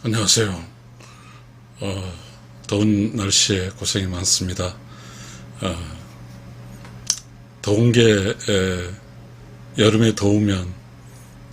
안녕하세요. 더운 날씨에 고생이 많습니다. 더운 게 여름에 더우면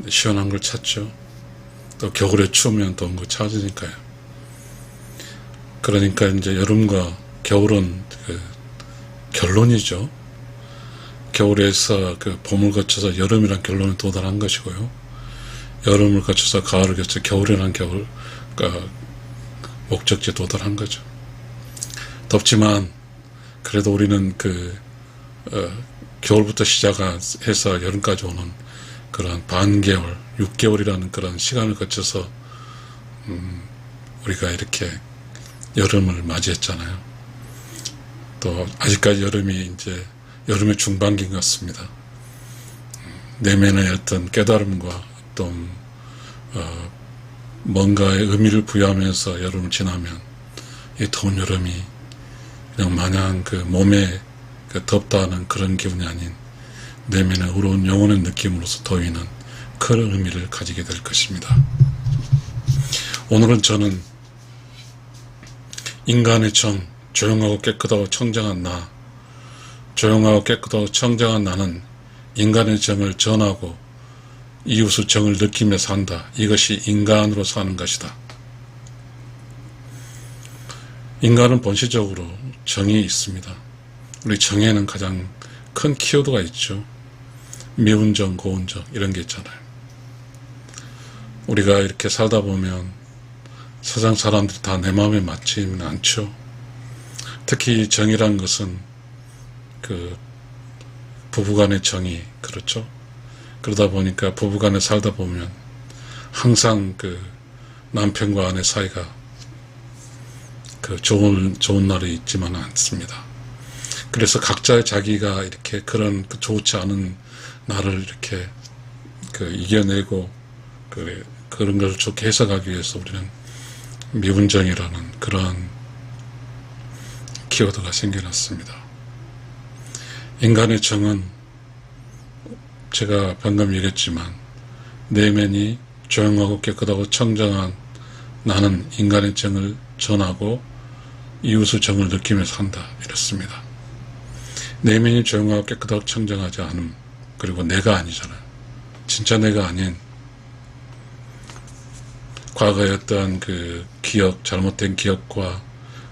시원한 걸 찾죠. 또 겨울에 추우면 더운 거 찾으니까요. 그러니까 이제 여름과 겨울은 결론이죠. 겨울에서 봄을 거쳐서 여름이란 결론에 도달한 것이고요. 여름을 거쳐서 가을을 거쳐 겨울이란 목적지에 도달한 거죠. 덥지만 그래도 우리는 겨울부터 시작해서 여름까지 오는 그런 반개월, 6개월이라는 그런 시간을 거쳐서 우리가 이렇게 여름을 맞이했잖아요. 또 아직까지 여름이 이제 여름의 중반기인 것 같습니다. 내면의 어떤 깨달음과 어떤 뭔가의 의미를 부여하면서 여름을 지나면 이 더운 여름이 그냥 마냥 몸에 덥다는 그런 기분이 아닌 내면의 의로운 영혼의 느낌으로서 더위는 큰 의미를 가지게 될 것입니다. 오늘은 저는 인간의 정, 조용하고 깨끗하고 청정한 나, 조용하고 깨끗하고 청정한 나는 인간의 정을 전하고 이웃의 정을 느끼며 산다. 이것이 인간으로 사는 것이다. 인간은 본질적으로 정이 있습니다. 우리 정에는 가장 큰 키워드가 있죠. 미운 정, 고운 정 이런 게 있잖아요. 우리가 이렇게 살다 보면 세상 사람들이 다 내 마음에 맞지는 않죠. 특히 정이란 것은 부부간의 정이 그렇죠. 그러다 보니까 부부간에 살다 보면 항상 남편과 아내 사이가 좋은 날이 있지만은 않습니다. 그래서 각자의 자기가 이렇게 그런 좋지 않은 날을 이렇게 이겨내고 그런 것을 좋게 해석하기 위해서 우리는 미운정이라는 그러한 키워드가 생겨났습니다. 인간의 정은 제가 방금 얘기했지만 내면이 조용하고 깨끗하고 청정한 나는 인간의 정을 전하고 이웃의 정을 느끼며 산다 이렇습니다. 내면이 조용하고 깨끗하고 청정하지 않음, 그리고 내가 아니잖아요. 진짜 내가 아닌 과거의 어떤 기억, 잘못된 기억과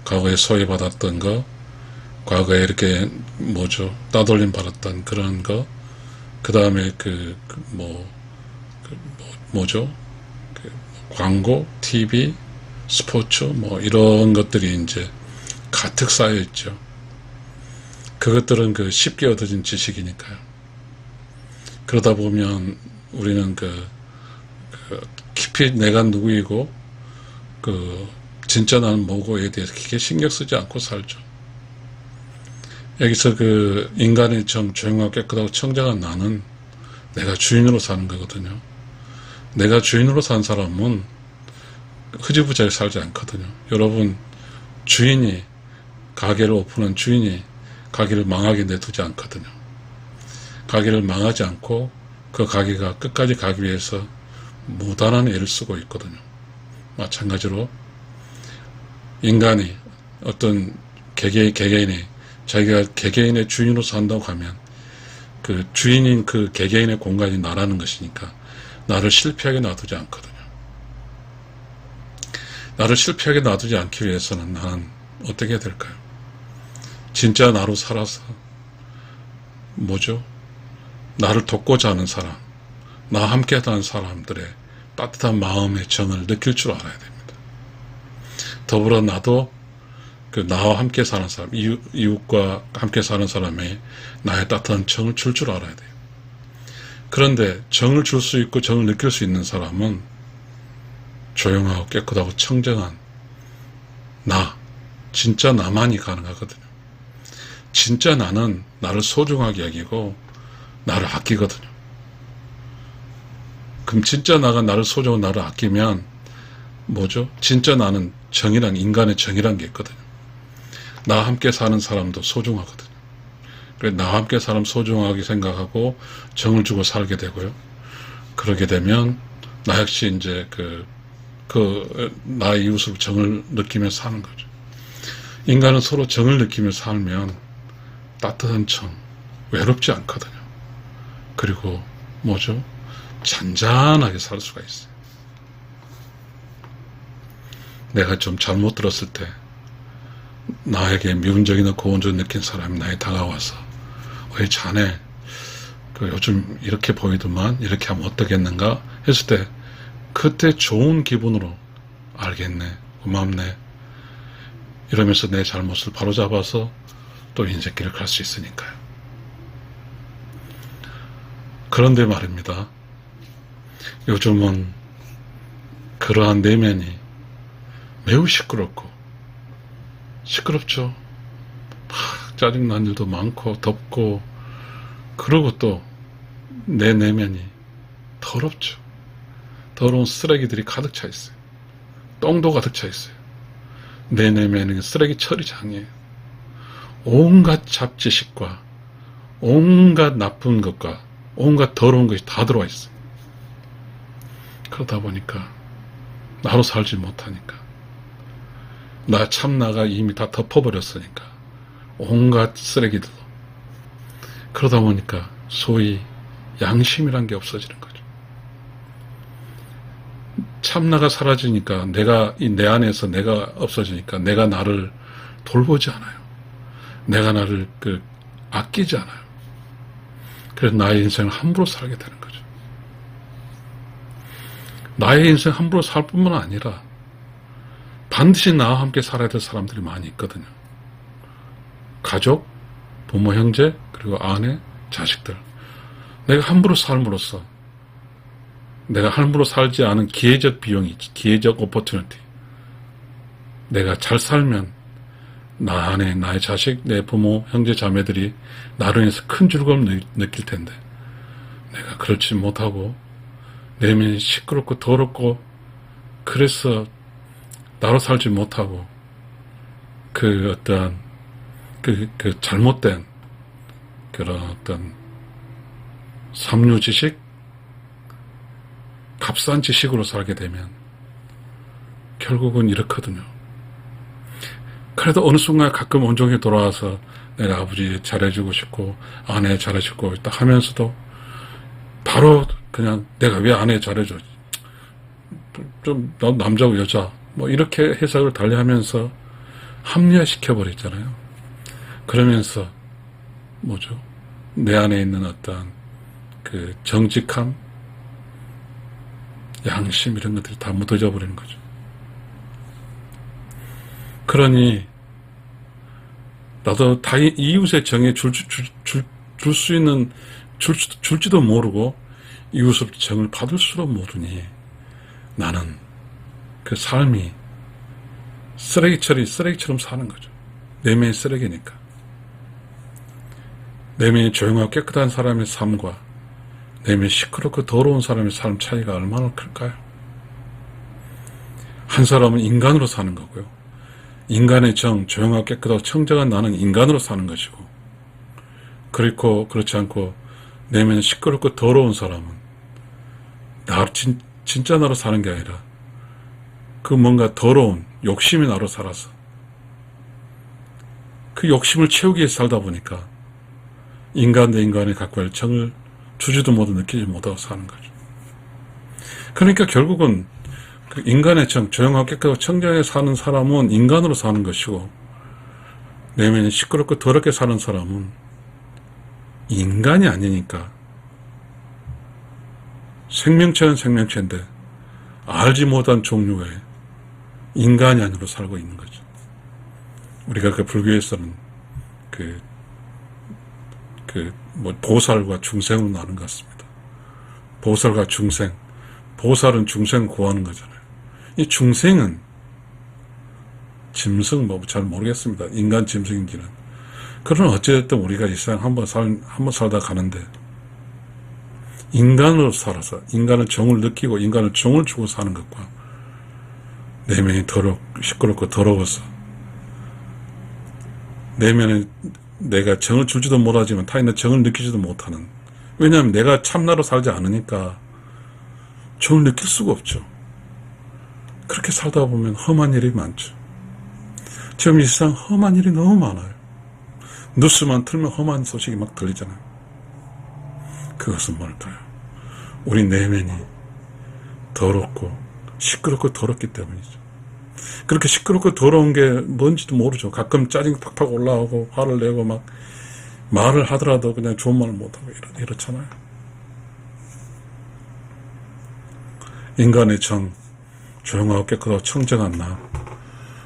과거에 소외받았던 거, 과거에 이렇게 따돌림 받았던 그런 거, 그 다음에 광고, TV, 스포츠, 이런 것들이 이제 가득 쌓여 있죠. 그것들은 쉽게 얻어진 지식이니까요. 그러다 보면 우리는 깊이 내가 누구이고, 진짜 나는 뭐고에 대해서 크게 신경 쓰지 않고 살죠. 여기서 인간의 정, 조용하고 깨끗하고 청정한 나는 내가 주인으로 사는 거거든요. 내가 주인으로 산 사람은 흐지부지하게 살지 않거든요. 여러분, 가게를 오픈한 주인이 가게를 망하게 내두지 않거든요. 가게를 망하지 않고 그 가게가 끝까지 가기 위해서 무단한 애를 쓰고 있거든요. 마찬가지로 인간이 어떤 개개인이 자기가 개개인의 주인으로 산다고 하면 주인인 개개인의 공간이 나라는 것이니까 나를 실패하게 놔두지 않거든요. 나를 실패하게 놔두지 않기 위해서는 나는 어떻게 해야 될까요? 진짜 나로 살아서 나를 돕고자 하는 사람, 나와 함께 하는 사람들의 따뜻한 마음의 정을 느낄 줄 알아야 됩니다. 더불어 나도 나와 함께 사는 사람, 이웃과 함께 사는 사람의 나의 따뜻한 정을 줄 줄 알아야 돼요. 그런데 정을 줄 수 있고 정을 느낄 수 있는 사람은 조용하고 깨끗하고 청정한 진짜 나만이 가능하거든요. 진짜 나는 나를 소중하게 여기고 나를 아끼거든요. 그럼 진짜 나를 소중하고 나를 아끼면 진짜 나는 인간의 정이란 게 있거든요. 나와 함께 사는 사람도 소중하거든요. 그래서 나와 함께 사람 소중하게 생각하고 정을 주고 살게 되고요. 그러게 되면 나 역시 이제 나의 이웃으로 정을 느끼며 사는 거죠. 인간은 서로 정을 느끼며 살면 따뜻한 정, 외롭지 않거든요. 그리고 뭐죠? 잔잔하게 살 수가 있어요. 내가 좀 잘못 들었을 때 나에게 미운적이나 고운적 느낀 사람이 나에 다가와서 왜 자네 요즘 이렇게 보이더만 이렇게 하면 어떻겠는가 했을 때 그때 좋은 기분으로 알겠네, 고맙네 이러면서 내 잘못을 바로잡아서 또 인생길을 갈 수 있으니까요. 그런데 말입니다. 요즘은 그러한 내면이 매우 시끄럽죠. 짜증난 일도 많고 덥고, 그러고 또 내 내면이 더럽죠. 더러운 쓰레기들이 가득 차 있어요. 똥도 가득 차 있어요. 내 내면은 쓰레기 처리장이에요. 온갖 잡지식과 온갖 나쁜 것과 온갖 더러운 것이 다 들어와 있어요. 그러다 보니까 나로 살지 못하니까, 나 참나가 이미 다 덮어버렸으니까 온갖 쓰레기들도, 그러다 보니까 소위 양심이란 게 없어지는 거죠. 참나가 사라지니까 내 안에서 내가 없어지니까 내가 나를 돌보지 않아요. 내가 나를 아끼지 않아요. 그래서 나의 인생을 함부로 살게 되는 거죠. 나의 인생 함부로 살 뿐만 아니라 반드시 나와 함께 살아야 될 사람들이 많이 있거든요. 가족, 부모, 형제, 그리고 아내, 자식들. 내가 함부로 삶으로써 내가 함부로 살지 않은 기회적 비용이 있지, 기회적 오퍼튜니티. 내가 잘 살면 나 안에 나의 자식, 내 부모, 형제, 자매들이 나로 인해서 큰 즐거움을 느낄 텐데, 내가 그렇지 못하고 내면이 시끄럽고 더럽고, 그래서 나로 살지 못하고 어떠한 잘못된 그런 어떤 삼류지식, 값싼 지식으로 살게 되면 결국은 이렇거든요. 그래도 어느 순간 가끔 온종일 돌아와서 내가 아버지 잘해주고 싶고 아내 잘해주고 딱 하면서도 바로 그냥 내가 왜 아내 잘해줘, 좀 남자고 여자 뭐 이렇게 해석을 달리하면서 합리화시켜버렸잖아요. 그러면서 뭐죠? 내 안에 있는 어떤 정직함, 양심 이런 것들이 다 묻어져 버리는 거죠. 그러니 나도 다 이웃의 정에 줄지도 모르고 이웃의 정을 받을 수도 모르니 나는 그 삶이 쓰레기처럼 사는 거죠. 내면이 쓰레기니까. 내면이 조용하고 깨끗한 사람의 삶과 내면이 시끄럽고 더러운 사람의 삶 차이가 얼마나 클까요? 한 사람은 인간으로 사는 거고요. 인간의 정, 조용하고 깨끗하고 청정한 나는 인간으로 사는 것이고, 그렇지 않고 내면이 시끄럽고 더러운 사람은 진짜 나로 사는 게 아니라 뭔가 더러운 욕심이 나로 살아서 그 욕심을 채우기 위해 살다 보니까 인간 대 인간이 갖고 할 정을 주지도 못하고 느끼지 못하고 사는 거죠. 그러니까 결국은 인간의 정, 조용하고 깨끗하고 청정하게 사는 사람은 인간으로 사는 것이고, 내면이 시끄럽고 더럽게 사는 사람은 인간이 아니니까 생명체는 생명체인데 알지 못한 종류의 인간이 아니로 살고 있는 거죠. 우리가 불교에서는 보살과 중생으로 나눈 것 같습니다. 보살과 중생. 보살은 중생을 구하는 거잖아요. 이 중생은 짐승 잘 모르겠습니다. 인간 짐승인지는. 그러나 어쨌든 우리가 이 세상 한번 살다 가는데 인간으로 살아서 인간의 정을 느끼고 인간의 정을 주고 사는 것과 내면이 시끄럽고 더러워서 내면에 내가 정을 줄지도 못하지만 타인의 정을 느끼지도 못하는, 왜냐하면 내가 참나로 살지 않으니까 정을 느낄 수가 없죠. 그렇게 살다 보면 험한 일이 많죠. 지금 이 세상 험한 일이 너무 많아요. 뉴스만 틀면 험한 소식이 막 들리잖아요. 그것은 뭘까요? 우리 내면이 더럽고 시끄럽고 더럽기 때문이죠. 그렇게 시끄럽고 더러운 게 뭔지도 모르죠. 가끔 짜증이 팍팍 올라오고 화를 내고 막 말을 하더라도 그냥 좋은 말을 못하고 이렇잖아요. 인간의 정, 조용하고 깨끗하고 청정한 나,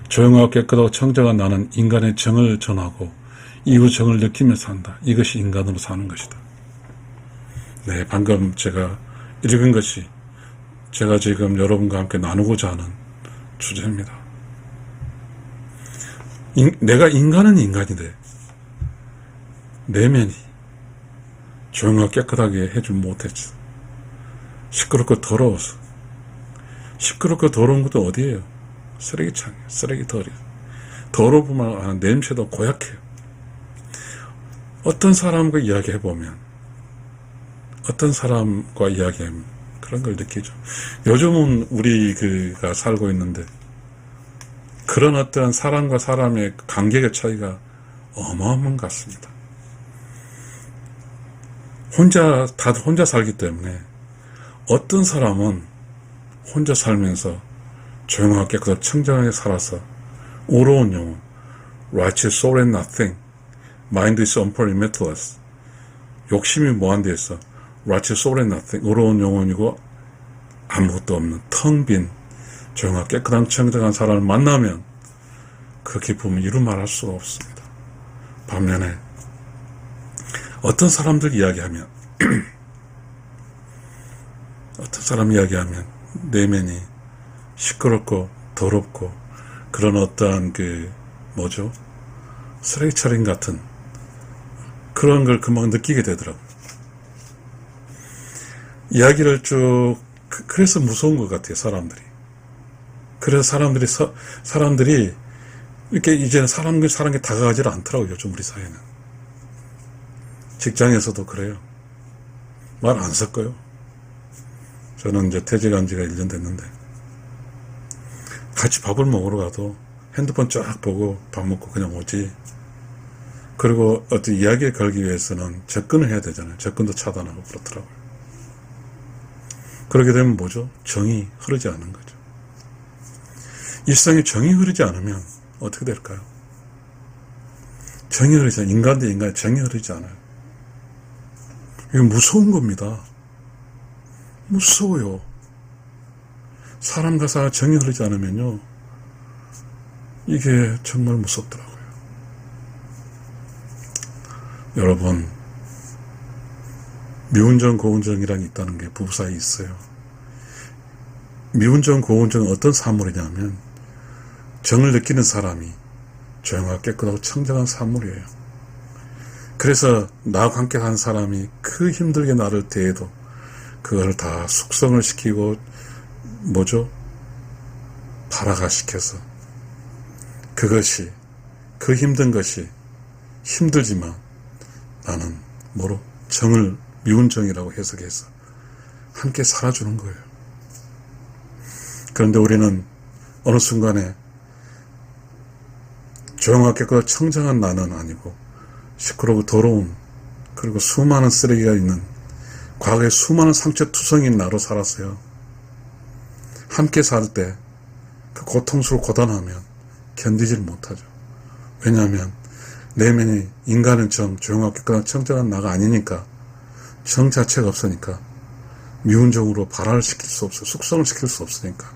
조용하고 깨끗하고 청정한 나는 인간의 정을 전하고 이후 정을 느끼며 산다. 이것이 인간으로 사는 것이다. 네, 방금 제가 읽은 것이 제가 지금 여러분과 함께 나누고자 하는 주제입니다. 내가 인간은 인간인데 내면이 조용하고 깨끗하게 해줄 못했지. 시끄럽고 더러워서. 시끄럽고 더러운 것도 어디예요? 쓰레기창이에요. 쓰레기덜이에요. 더러우면 아는 냄새도 고약해요. 어떤 사람과 이야기해보면 그런 걸 느끼죠. 요즘은 우리가 살고 있는데 그런 어떠한 사람과 사람의 관계의 차이가 어마어마한 것 같습니다. 다들 혼자 살기 때문에 어떤 사람은 혼자 살면서 조용하게 깨끗하고 청정하게 살아서 우러운 영혼, righteous soul and nothing, mind is unpermittless, 욕심이 뭐한 데 있어, righteous soul and nothing, 우러운 영혼이고 아무것도 없는 텅 빈 조용하고 깨끗한 청정한 사람을 만나면 그 기쁨을 이루 말할 수가 없습니다. 반면에 어떤 사람들 이야기하면 내면이 시끄럽고 더럽고 그런 어떠한 쓰레기차림 같은 그런 걸 금방 느끼게 되더라고요. 이야기를 그래서 무서운 것 같아요, 사람들이. 그래서 사람들이 이렇게 이제는 사람에게 다가가지를 않더라고요, 요즘 우리 사회는. 직장에서도 그래요. 말 안 섞어요. 저는 이제 퇴직한 지가 1년 됐는데, 같이 밥을 먹으러 가도 핸드폰 쫙 보고 밥 먹고 그냥 오지. 그리고 어떤 이야기에 걸기 위해서는 접근을 해야 되잖아요. 접근도 차단하고 그렇더라고요. 그렇게 되면 뭐죠? 정이 흐르지 않는 거죠. 일상에 정이 흐르지 않으면 어떻게 될까요? 정이 흐르지 않아요. 인간 대 인간에 정이 흐르지 않아요. 이거 무서운 겁니다. 무서워요. 사람과 사람 정이 흐르지 않으면요, 이게 정말 무섭더라고요. 여러분, 미운정 고운정이란 게 있다는 게 부부 사이에 있어요. 미운정 고운정은 어떤 사물이냐면 정을 느끼는 사람이 조용하고 깨끗하고 청정한 사물이에요. 그래서 나와 함께 한 사람이 그 힘들게 나를 대해도 그걸 다 숙성을 시키고 발화시켜서 그것이, 그 힘든 것이 힘들지만 나는 정을 미운 정이라고 해석해서 함께 살아주는 거예요. 그런데 우리는 어느 순간에 조용하고 깨끗하고 청정한 나는 아니고 시끄럽고 더러운, 그리고 수많은 쓰레기가 있는 과거에 수많은 상처투성인 나로 살았어요. 함께 살 때 그 고통스러워 고단하면 견디질 못하죠. 왜냐하면 내면이 인간은 조용하고 깨끗한 청정한 나가 아니니까, 정 자체가 없으니까 미운 정으로 발화를 시킬 수 없어요. 숙성을 시킬 수 없으니까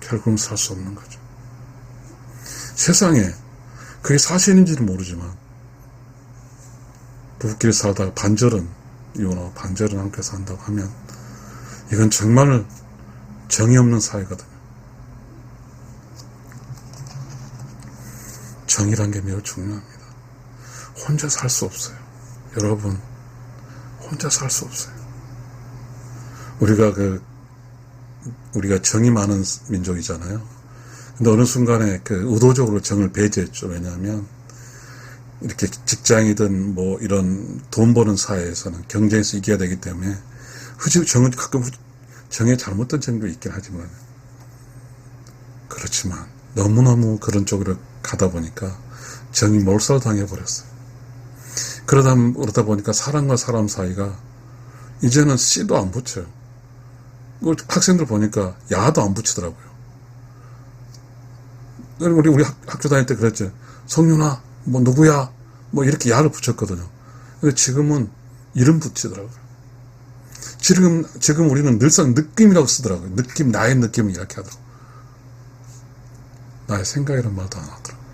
결국은 살 수 없는 거죠. 세상에 그게 사실인지는 모르지만 부부끼리 살다가 반절은 이혼하고 반절은 함께 산다고 하면 이건 정말 정이 없는 사회거든요. 정이란 게 매우 중요합니다. 혼자 살 수 없어요. 여러분, 혼자 살 수 없어요. 우리가 정이 많은 민족이잖아요. 근데 어느 순간에 의도적으로 정을 배제했죠. 왜냐하면 이렇게 직장이든 이런 돈 버는 사회에서는 경쟁에서 이겨야 되기 때문에 정은 가끔 정에 잘못된 정도 있긴 하지만 그렇지만 너무너무 그런 쪽으로 가다 보니까 정이 몰살당해버렸어요. 그러다 보니까 사람과 사람 사이가 이제는 씨도 안 붙여요. 학생들 보니까 야도 안 붙이더라고요. 우리 학교 다닐 때 그랬죠. 성윤아, 뭐 누구야? 뭐 이렇게 야를 붙였거든요. 근데 지금은 이름 붙이더라고요. 지금 우리는 늘상 느낌이라고 쓰더라고요. 느낌, 나의 느낌을 이렇게 하더라고요. 나의 생각이란 말도 안 하더라고요.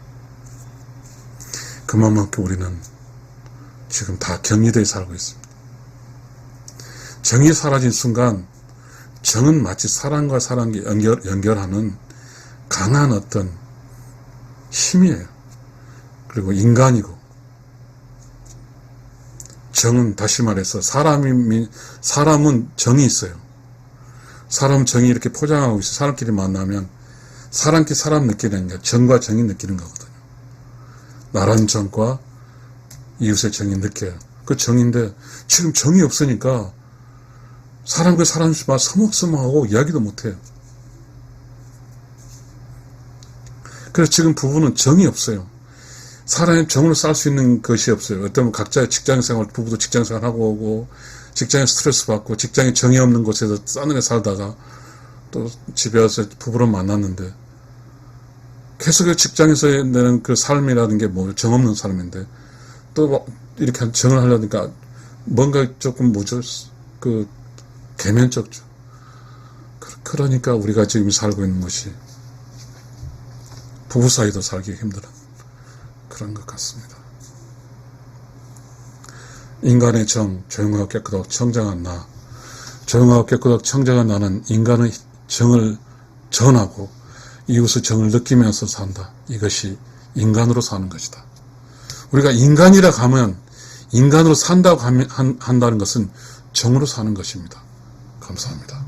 그만큼 우리는 지금 다 격리되어 살고 있습니다. 정이 사라진 순간 정은 마치 사람과 사람을 연결하는 강한 어떤 힘이에요. 그리고 인간이고, 정은 다시 말해서 사람은 정이 있어요. 사람은 정이 이렇게 포장하고 있어요. 사람끼리 만나면 사람끼리 사람 느끼는 게 정과 정이 느끼는 거거든요. 나라는 정과 이웃의 정이 느껴요. 그 정인데 지금 정이 없으니까 사람과 사람이 막 서먹서먹하고 이야기도 못해요. 그래서 지금 부부는 정이 없어요. 사람의 정으로 쌀 수 있는 것이 없어요. 어떤 각자의 직장생활, 부부도 직장생활 하고 오고, 직장에 스트레스 받고, 직장에 정이 없는 곳에서 싸늘하게 살다가, 또 집에 와서 부부를 만났는데, 계속 직장에서 내는 그 삶이라는 게 뭐, 정 없는 삶인데, 또 이렇게 정을 하려니까, 뭔가 조금 개면적죠. 그러니까 우리가 지금 살고 있는 것이, 부부 사이도 살기 힘들어. 그런 것 같습니다. 인간의 정, 조용하고 깨끗하고 청정한 나. 조용하고 깨끗하고 청정한 나는 인간의 정을 전하고 이웃의 정을 느끼면서 산다. 이것이 인간으로 사는 것이다. 우리가 인간이라 하면 인간으로 산다고 한다는 것은 정으로 사는 것입니다. 감사합니다.